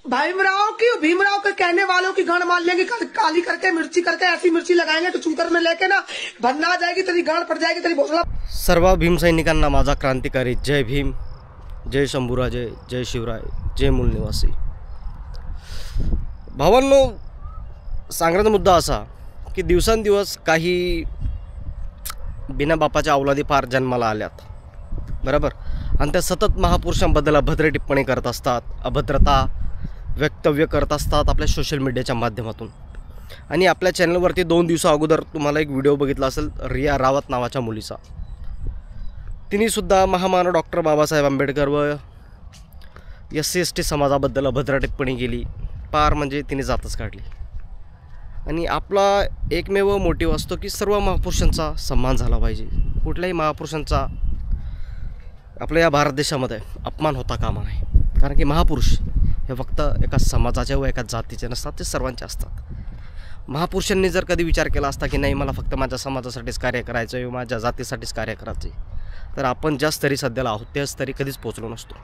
भीमराव के कहने वालों की गांड मान लेंगे, काली करके मिर्ची करके ऐसी मिर्ची लगाएंगे तो चूतर में लेके ना भरना आ जाएगी, तेरी गांड पड़ जाएगी, तेरी भोसला। सर्व भीम सैनिकांना माझा क्रांतिकारी जय भीम, जय शंभूराजे, जय शिवराय, जय मूल निवासी। भावांनो, सांगण्याचा मुद्दा असा की दिवसांदिवस काही बिना बापाच्या अवलादी पार जन्माला आल्यात, बरोबर, आणि त्या सतत महापुरुषांबद्दल अभद्र टिप्पणी करत असतात, अभद्रता वक्तव्य करत असतात आपल्या सोशल मीडियाच्या माध्यमातून। आणि आपल्या चॅनलवरती 2 दिवसा अगोदर तुम्हाला एक व्हिडिओ बघितला असेल रिया रावत नावाच्या मुलीचा। तिने सुद्धा महामानव डॉक्टर बाबासाहेब आंबेडकर व SC/ST समाजाबद्दल अभद्र टिप्पणी केली, पार म्हणजे तिने जातच काढली। आणि आपला एकमेव मोटिव्ह असतो की सर्व महापुरुषांचा सन्मान झाला पाहिजे, कुठल्याही महापुरुषांचा आपल्या या भारत देशामध्ये अपमान होता कामा नये। कारण की महापुरुष हे फक्त एका समाजाचे व एका जातीचे नसतात, ते सर्वांचे असतात। महापुरुषांनी जर कधी विचार केला असता की नाही मला फक्त माझ्या समाजासाठीच कार्य करायचं आहे, माझ्या जातीसाठीच कार्य करायचं आहे, तर आपण ज्या स्तरी सध्याला आहोत त्या स्तरी कधीच पोचलो नसतो,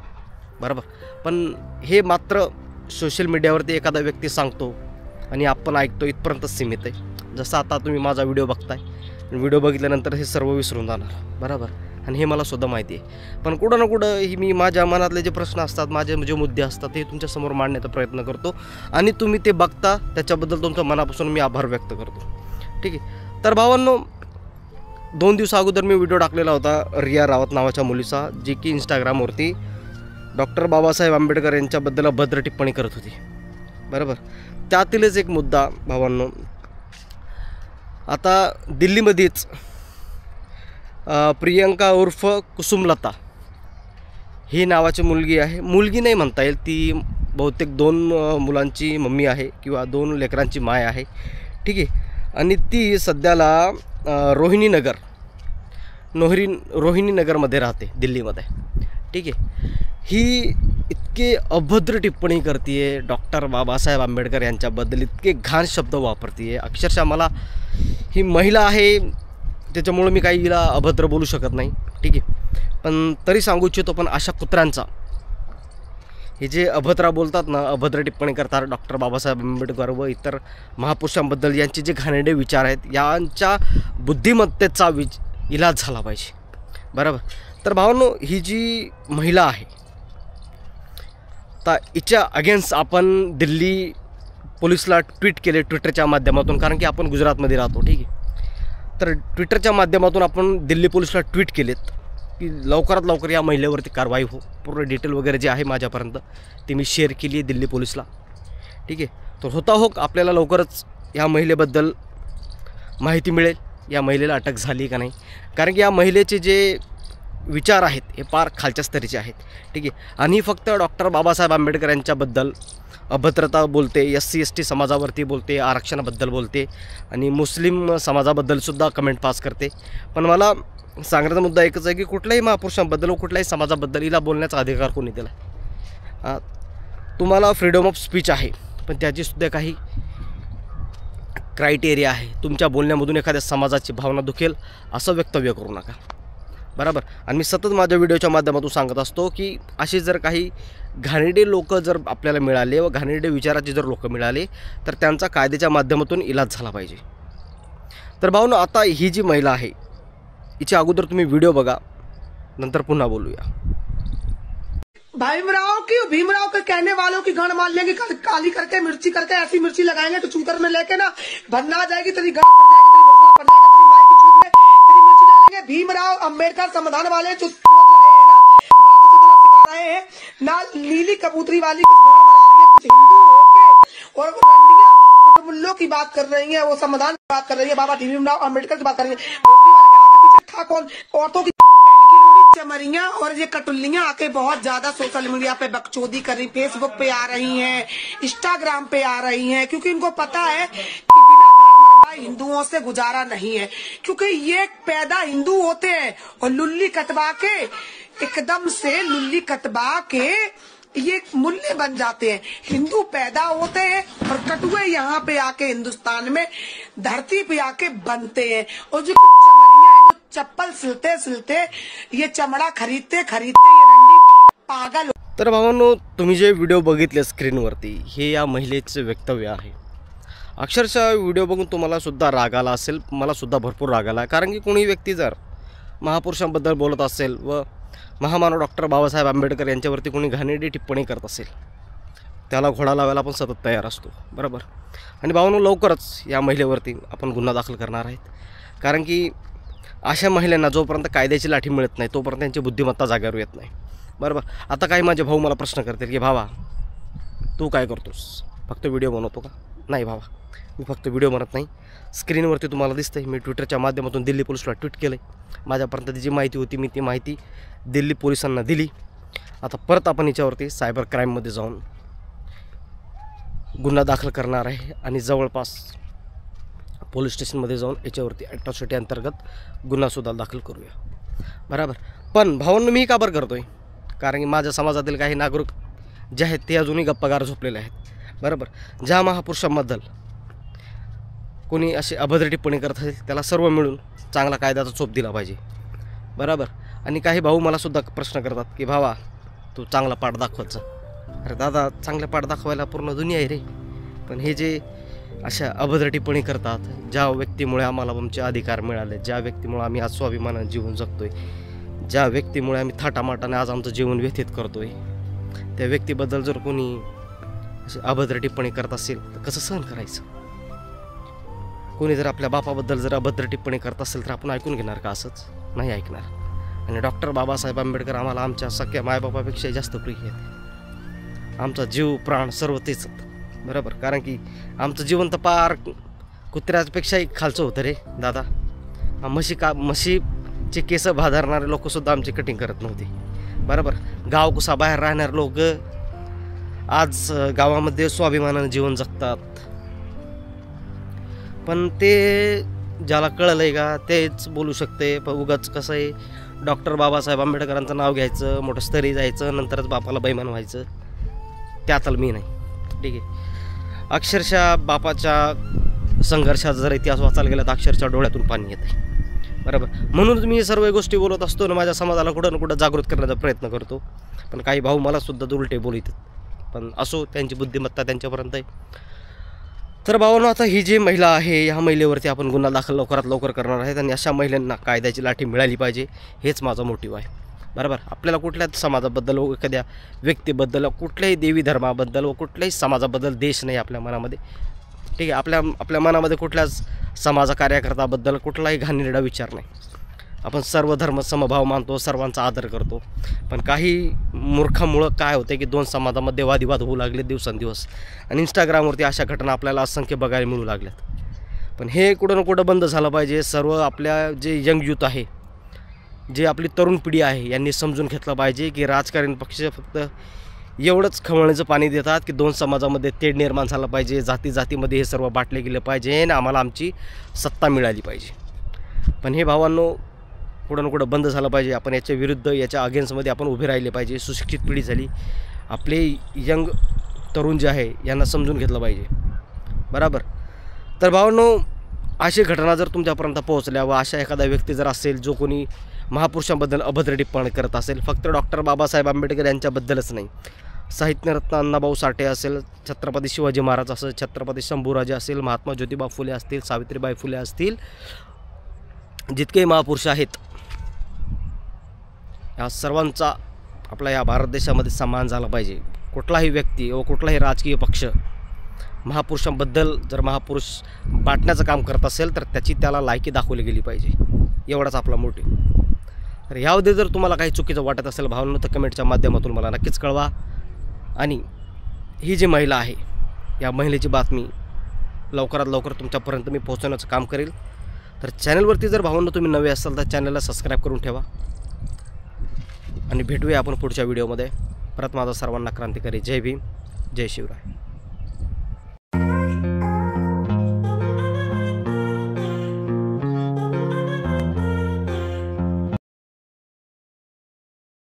बरोबर। पण हे मात्र सोशल मीडियावरती एखादा व्यक्ती सांगतो आणि आपण ऐकतो इथपर्यंतच सीमित आहे। जसं आता तुम्ही माझा व्हिडिओ बघताय, व्हिडिओ बघितल्यानंतर हे सर्व विसरून जाणार, बरोबर, आणि हे मला सुद्धा माहिती आहे। पण कुठं ना कुठं ही मी माझ्या मनातले जे प्रश्न असतात, माझे जे मुद्दे असतात, ते तुमच्यासमोर मांडण्याचा प्रयत्न करतो आणि तुम्ही ते बघता, त्याच्याबद्दल तुमच्या मनापासून मी आभार व्यक्त करतो, ठीक आहे। तर भावांनो, 2 दिवसा अगोदर मी व्हिडिओ टाकलेला होता रिया रावत नावाच्या मुलीचा, जी की इंस्टाग्रामवरती डॉक्टर बाबासाहेब आंबेडकर यांच्याबद्दल अभद्र टिप्पणी करत होती, बरोबर। त्यातीलच एक मुद्दा भावांनो, आता दिल्लीमध्येच प्रियंका उर्फ कुसुमलता ही नावाची मुलगी आहे, मुलगी नाही म्हणता येईल, ती बहुतेक 2 मुलांची मम्मी आहे किंवा 2 लेकरांची माय आहे, ठीक आहे। आणि ती सध्याला रोहिणी नगरमध्ये राहते दिल्लीमध्ये, ठीक आहे। ही इतके अभद्र टिप्पणी करते आहे, डॉक्टर बाबासाहेब आंबेडकर यांच्याबद्दल इतके घाण शब्द वापरते आहे, अक्षरशः मला, ही महिला आहे त्याच्यामुळे मी काही हिला अभद्र बोलू शकत नाही, ठीक आहे। पण तरी सांगू इच्छितो, पण अशा कुत्र्यांचा, हे जे अभद्र बोलतात ना, अभद्र टिप्पणी करतात डॉक्टर बाबासाहेब आंबेडकर व इतर महापुरुषांबद्दल, यांचे जे घाणेरडे विचार आहेत, यांच्या बुद्धिमत्तेचा इलाज झाला पाहिजे, बरोबर। तर भावांनो, ही जी महिला आहे, तर हिच्या अगेन्स्ट आपण दिल्ली पोलिसला ट्विट केले ट्विटरच्या माध्यमातून, कारण की आपण गुजरातमध्ये राहतो, ठीक आहे। तर ट्विटरच्या माध्यमातून आपण दिल्ली पोलिसला ट्विट केलेत की लवकरात लवकर या महिलेवरती कारवाई हो। पूर्ण डिटेल वगैरे जे आहे माझ्यापर्यंत ती मी शेअर केली आहे दिल्ली पोलिसला, ठीक आहे। तर होता हो आपल्याला लवकरच या महिलेबद्दल माहिती मिळेल, या महिलेला अटक झाली का नाही, कारण की या महिलेचे जे विचार आहेत हे फार खालच्या स्तरीचे आहेत, ठीक आहे। आणि फक्त डॉक्टर बाबासाहेब आंबेडकर यांच्याबद्दल अभद्रता बोलते, SC/ST समाजावरती बोलते, आरक्षणाबद्दल बोलते आणि मुस्लिम समाजाबद्दलसुद्धा कमेंट पास करते। पण मला सांगण्याचा मुद्दा एकच आहे की कुठल्याही महापुरुषांबद्दल व कुठल्याही समाजाबद्दल हिला बोलण्याचा अधिकार कोणी दिला? तुम्हाला फ्रीडम ऑफ स्पीच आहे, पण त्याचीसुद्धा काही क्रायटेरिया आहे। तुमच्या बोलण्यामधून एखाद्या समाजाची भावना दुखेल असं वक्तव्य करू नका, बरोबर। आणि मी सतत माझ्या व्हिडिओच्या माध्यमातून सांगत असतो की असे जर काही घाणेरडे लोक जर आपल्याला मिळाले व घाणेरडे विचाराचे जर लोक मिळाले, तर त्यांचा कायद्याच्या माध्यमातून इलाज झाला पाहिजे। तर भावनो, आता ही जी महिला आहे, हिच्या अगोदर तुम्ही व्हिडिओ बघा, नंतर पुन्हा बोलूया। भीमराव के कहने वालों की गांड मान लेंगे, काली करके मिर्ची करके ऐसी मिर्ची लगाएंगे तो चूतर में लेके ना भरना आ जाएगी, तेरी गांड पड़ जाएगी, तेरी भोसला पड़ जाएगा, तेरी माई की चूत में तेरी मिर्ची डालेंगे। भीमराव अम्बेडकर संविधान वाले जो सिखा रहे हैं ना, नीली कबूतरी वाली कुछ गांड मरा रही है, कुछ हिंदू होके और रंडियां मुल्लों की बात कर रही है, वो संविधान की बात कर रही है, बाबा भीमराव अम्बेडकर की बात कर रही है। भोसड़ी वाले के आगे पीछे था कौन? औरतों की चमरियां और ये कटुल्लियां आके बहुत ज्यादा सोशल मीडिया पे बकचोदी कर रही, फेसबुक पे आ रही हैं, इंस्टाग्राम पे आ रही हैं, क्योंकि इनको पता है कि बिना गांड मरवाए हिंदुओं से गुजारा नहीं है, क्योंकि ये पैदा हिंदू होते हैं और लुल्ली कटवा के, एकदम से लुल्ली कटवा के ये मूल्य बन जाते हैं। हिंदू पैदा होते हैं और कटुए यहाँ पे आके हिंदुस्तान में धरती पे आके बनते हैं। और जो कुछ चमड़ियां हैं, जो चप्पल सिलते सिलते ये चमड़ा खरीदते खरीदते ये रंडी पागल तर भावांनो, तुम्ही जे व्हिडिओ बघितले स्क्रीनवरती, हे या महिलेचं वक्तव्य आहे. अक्षरशः व्हिडिओ बघून तुम्हालासुद्धा राग आला असेल, मलासुद्धा भरपूर राग आला. कारण की कोणी व्यक्ती जर महापुरुषांबद्दल बोलत असेल व महामानव डॉक्टर बाबासाहेब आंबेडकर यांच्यावरती कोणी घाणेरडी टिप्पणी करत असेल, त्याला घोडा लावायला आपण सतत तयार असतो, बरोबर. आणि भावांनो, लवकरच या महिलेवरती आपण गुन्हा दाखल करणार आहेत. कारण की अशा महिलांना जोपर्यंत कायद्याची लाठी मिळत नाही तोपर्यंत त्यांची बुद्धिमत्ता जाग्यावर येत नाही, बरोबर. आता काही माझे भाऊ मला प्रश्न करतील की भावा तू काय करतोस, फक्त व्हिडिओ बनवतो का? नाही भावा, मी फक्त व्हिडिओ बनत नाही. स्क्रीनवरती तुम्हाला दिसतं आहे, मी ट्विटरच्या माध्यमातून दिल्ली पोलिसला ट्विट केलं आहे. माझ्यापर्यंत जी माहिती होती मी ती माहिती दिल्ली पोलिसांना दिली. आता परत आपण याच्यावरती सायबर क्राईममध्ये जाऊन गुन्हा दाखल करणार आहे आणि जवळपास पोलीस स्टेशनमध्ये जाऊन याच्यावरती ॲट्रॉसिटी अंतर्गत गुन्हासुद्धा दाखल करूया, बरोबर. पण भावांनो, मी का बरं करतो आहे? कारण की माझ्या समाजातील काही नागरिक जे आहेत ते अजूनही गप्पागार झोपलेले आहेत, बरोबर. ज्या महापुरुषांबद्दल कोणी अशी अभद्र टिप्पणी करत असेल त्याला सर्व मिळून चांगला कायद्याचा चोप दिला पाहिजे, बरोबर. आणि काही भाऊ मलासुद्धा प्रश्न करतात की भावा तू चांगला पाठ दाखवत जा. अरे दादा, चांगला पाठ दाखवायला पूर्ण दुनिया आहे रे. पण हे जे अशा अभद्र टिप्पणी करतात, ज्या व्यक्तीमुळे आम्हाला आमचे अधिकार मिळाले, ज्या व्यक्तीमुळे आम्ही आज स्वाभिमानाने जीवन जगतोय, ज्या व्यक्तीमुळे आम्ही थाटामाटाने आज आमचं जीवन व्यतीत करतोय, त्या व्यक्तीबद्दल जर कोणी अशी अभद्र टिप्पणी करत असेल तर कसं सहन करायचं? कोणी जर आपल्या बापाबद्दल जर अभद्र टिप्पणी करत असेल तर आपण ऐकून घेणार का? असंच नाही ऐकणार. आणि डॉक्टर बाबासाहेब आंबेडकर आम्हाला आमच्या सख्या मायबापापेक्षा जास्त प्रिय आहेत. आमचा जीव प्राण सर्व तेच, बरोबर. कारण की आमचं जीवन तर पार कुत्र्यापेक्षाही खालचं होतं रे दादा. म्हशीचे केस भादरणारे लोकसुद्धा आमची कटिंग करत नव्हते, बरोबर. गाव कुसाबाहेर राहणारे लोक आज गावामध्ये स्वाभिमानाने जीवन जगतात. पण ते ज्याला कळलं आहे का तेच बोलू शकते. पण उगाच कसं आहे, डॉक्टर बाबासाहेब आंबेडकरांचं नाव घ्यायचं, मोठं स्तरी जायचं, नंतरच बापाला बैमान व्हायचं, त्यातल मी नाही, ठीक आहे. अक्षरशः बापाच्या संघर्षाचा जर इतिहास वाचायला गेला तर अक्षरशः डोळ्यातून पाणी येत आहे, बरोबर. म्हणून मी सर्व गोष्टी बोलत असतो ना, माझ्या समाजाला कुठं ना कुठं जागृत करण्याचा प्रयत्न करतो. पण काही भाऊ मलासुद्धा उलटे बोलतात, पण असो, त्यांची बुद्धिमत्ता त्यांच्यापर्यंत आहे. तर भावांनो, आता ही जी महिला आहे ह्या महिलेवरती आपण गुन्हा दाखल लवकरात लवकर करणार आहेत आणि अशा महिलांना कायद्याची लाठी मिळाली पाहिजे, हेच माझा मोटिव्ह आहे, बरोबर. आपल्याला कुठल्याच समाजाबद्दल व एखाद्या व्यक्तीबद्दल, कुठल्याही देवी धर्माबद्दल व कुठल्याही समाजाबद्दल द्वेष नाही आपल्या मनामध्ये, ठीक आहे. आपल्या मनामध्ये कुठल्याच समाज कार्यकर्त्याबद्दल कुठलाही घाणेरडा विचार नाही. आपण सर्व धर्म समभाव मानतो, सर्वांचा आदर करतो. पण काही मूर्खामुळं काय होतं की दोन समाजामध्ये वादिवाद होऊ लागले दिवसेंदिवस, आणि इंस्टाग्रामवरती अशा घटना आपल्याला असंख्य बघायला मिळू लागल्यात. पण हे कुठं ना कुठं बंद झालं पाहिजे. सर्व आपल्या जे यंग यूथ आहे, जे आपली तरुण पिढी आहे, यांनी समजून घेतलं पाहिजे की राजकारणी पक्ष फक्त एवढंच खवळण्याचं पाणी देतात की दोन समाजामध्ये तेढ निर्माण झालं पाहिजे, जातीमध्ये हे सर्व बाटले गेले पाहिजे आणि आम्हाला आमची सत्ता मिळाली पाहिजे. पण हे भावांनो कुठं ना कुठं बंद झालं पाहिजे. आपण याच्या विरुद्ध, याच्या अगेन्स्टमध्ये आपण उभे राहिले पाहिजे. सुशिक्षित पिढी झाली, आपले यंग तरुण जे आहे यांना समजून घेतलं पाहिजे, बरोबर. तर भावांनो, अशी घटना जर तुमच्यापर्यंत पोहोचल्या व अशा एखादा व्यक्ती जर असेल जो कोणी महापुरुषांबद्दल अभद्र टिप्पणी करत असेल, फक्त डॉक्टर बाबासाहेब आंबेडकर यांच्याबद्दलच नाही, साहित्यरत्न अण्णाभाऊ साठे असेल, छत्रपती शिवाजी महाराज असेल, छत्रपती शंभूराजे असेल, महात्मा ज्योतिबा फुले असतील, सावित्रीबाई फुले असतील, जितके महापुरुष आहेत, या सर्वांचा आपल्या या भारत देशामध्ये सन्मान झाला पाहिजे. कुठलाही व्यक्ती व कुठलाही राजकीय पक्ष महापुरुषांबद्दल जर महापुरुष बाटण्याचं काम करत असेल तर त्याला लायकी दाखवली गेली पाहिजे, एवढाच आपला मोटिव्ह. तर यामध्ये जर तुम्हाला काही चुकीचं वाटत असेल भावना, तर कमेंटच्या माध्यमातून मला नक्कीच कळवा. आणि ही जी महिला आहे, या महिलेची बातमी लवकरात लवकर तुमच्यापर्यंत मी पोहोचवण्याचं काम करेल. तर चॅनलवरती जर भावना तुम्ही नवे असाल तर चॅनलला सबस्क्राईब करून ठेवा आणि भेटूया आपण पुढच्या व्हिडिओमध्ये. परत माझा सर्वांना क्रांतिकारी जय भीम, जय शिवराय.